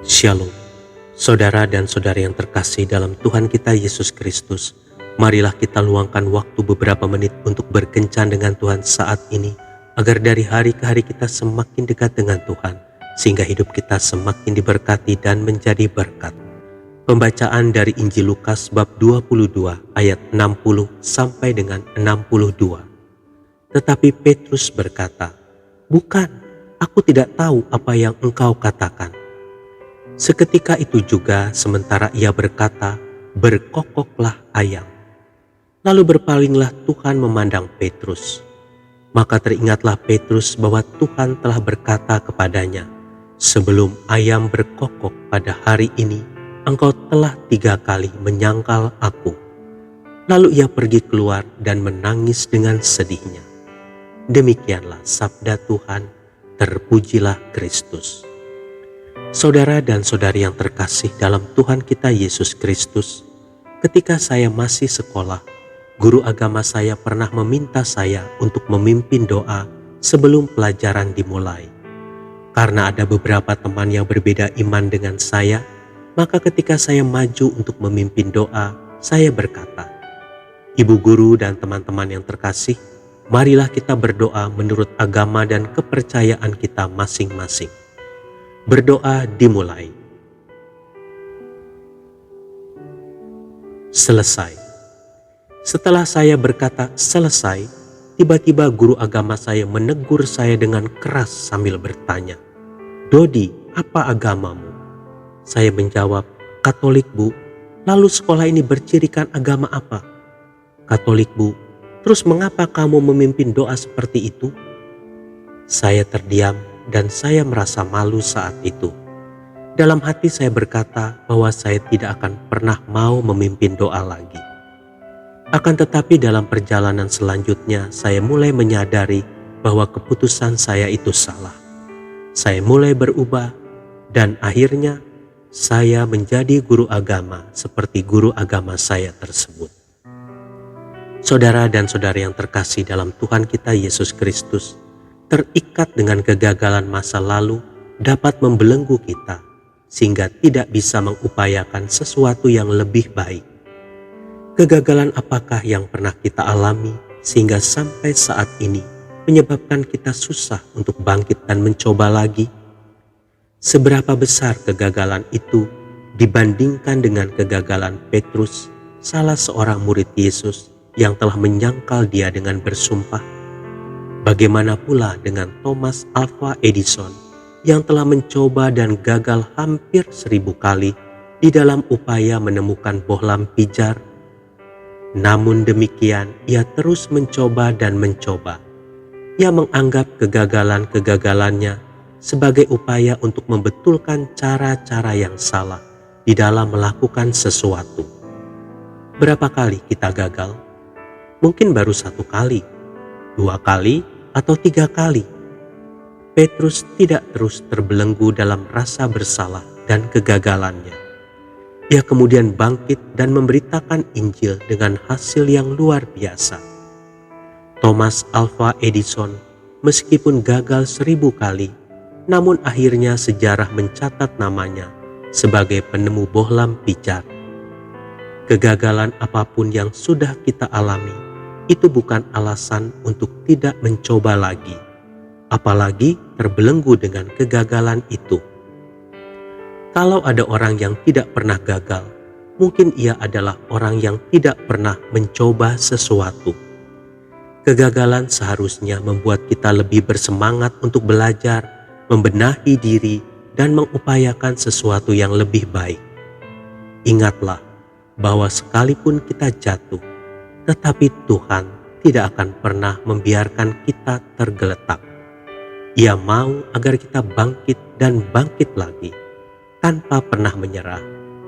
Shalom, saudara dan saudari yang terkasih dalam Tuhan kita Yesus Kristus. Marilah kita luangkan waktu beberapa menit untuk berkencan dengan Tuhan saat ini, agar dari hari ke hari kita semakin dekat dengan Tuhan, sehingga hidup kita semakin diberkati dan menjadi berkat. Pembacaan dari Injil Lukas bab 22 ayat 60 sampai dengan 62. Tetapi Petrus berkata, "Bukan, aku tidak tahu apa yang engkau katakan." Seketika itu juga, sementara ia berkata, berkokoklah ayam. Lalu berpalinglah Tuhan memandang Petrus. Maka teringatlah Petrus bahwa Tuhan telah berkata kepadanya, "Sebelum ayam berkokok pada hari ini, engkau telah 3 kali menyangkal aku." Lalu ia pergi keluar dan menangis dengan sedihnya. Demikianlah sabda Tuhan, terpujilah Kristus. Saudara dan saudari yang terkasih dalam Tuhan kita Yesus Kristus, ketika saya masih sekolah, guru agama saya pernah meminta saya untuk memimpin doa sebelum pelajaran dimulai. Karena ada beberapa teman yang berbeda iman dengan saya, maka ketika saya maju untuk memimpin doa, saya berkata, "Ibu guru dan teman-teman yang terkasih, marilah kita berdoa menurut agama dan kepercayaan kita masing-masing." Berdoa dimulai. Selesai. Setelah saya berkata selesai, tiba-tiba guru agama saya menegur saya dengan keras sambil bertanya, "Dodi, apa agamamu?" Saya menjawab, "Katolik, Bu." "Lalu sekolah ini bercirikan agama apa?" "Katolik, Bu." "Terus mengapa kamu memimpin doa seperti itu?" Saya terdiam dan saya merasa malu saat itu. Dalam hati saya berkata bahwa saya tidak akan pernah mau memimpin doa lagi. Akan tetapi dalam perjalanan selanjutnya saya mulai menyadari bahwa keputusan saya itu salah. Saya mulai berubah dan akhirnya saya menjadi guru agama seperti guru agama saya tersebut. Saudara dan saudari yang terkasih dalam Tuhan kita Yesus Kristus, terikat dengan kegagalan masa lalu dapat membelenggu kita sehingga tidak bisa mengupayakan sesuatu yang lebih baik. Kegagalan apakah yang pernah kita alami sehingga sampai saat ini menyebabkan kita susah untuk bangkit dan mencoba lagi? Seberapa besar kegagalan itu dibandingkan dengan kegagalan Petrus, salah seorang murid Yesus yang telah menyangkal dia dengan bersumpah? Bagaimana pula dengan Thomas Alva Edison yang telah mencoba dan gagal hampir 1000 kali di dalam upaya menemukan bohlam pijar? Namun demikian, ia terus mencoba dan mencoba. Ia menganggap kegagalan-kegagalannya sebagai upaya untuk membetulkan cara-cara yang salah di dalam melakukan sesuatu. Berapa kali kita gagal? Mungkin baru 1 kali, 2 kali, atau 3 kali. Petrus tidak terus terbelenggu dalam rasa bersalah dan kegagalannya. Ia kemudian bangkit dan memberitakan Injil dengan hasil yang luar biasa. Thomas Alva Edison meskipun gagal 1000 kali, namun akhirnya sejarah mencatat namanya sebagai penemu bohlam pijar. Kegagalan apapun yang sudah kita alami, itu bukan alasan untuk tidak mencoba lagi, apalagi terbelenggu dengan kegagalan itu. Kalau ada orang yang tidak pernah gagal, mungkin ia adalah orang yang tidak pernah mencoba sesuatu. Kegagalan seharusnya membuat kita lebih bersemangat untuk belajar, membenahi diri, dan mengupayakan sesuatu yang lebih baik. Ingatlah bahwa sekalipun kita jatuh, tetapi Tuhan tidak akan pernah membiarkan kita tergeletak. Ia mau agar kita bangkit dan bangkit lagi, tanpa pernah menyerah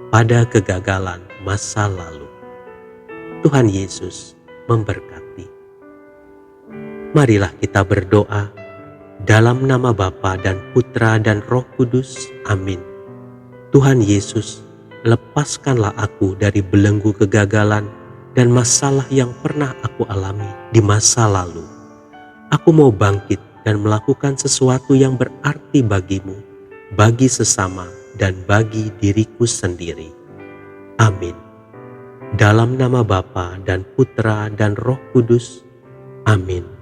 pada kegagalan masa lalu. Tuhan Yesus memberkati. Marilah kita berdoa dalam nama Bapa dan Putra dan Roh Kudus. Amin. Tuhan Yesus, lepaskanlah aku dari belenggu kegagalan dan masalah yang pernah aku alami di masa lalu. Aku mau bangkit dan melakukan sesuatu yang berarti bagimu, bagi sesama, dan bagi diriku sendiri. Amin. Dalam nama Bapa dan Putra dan Roh Kudus. Amin.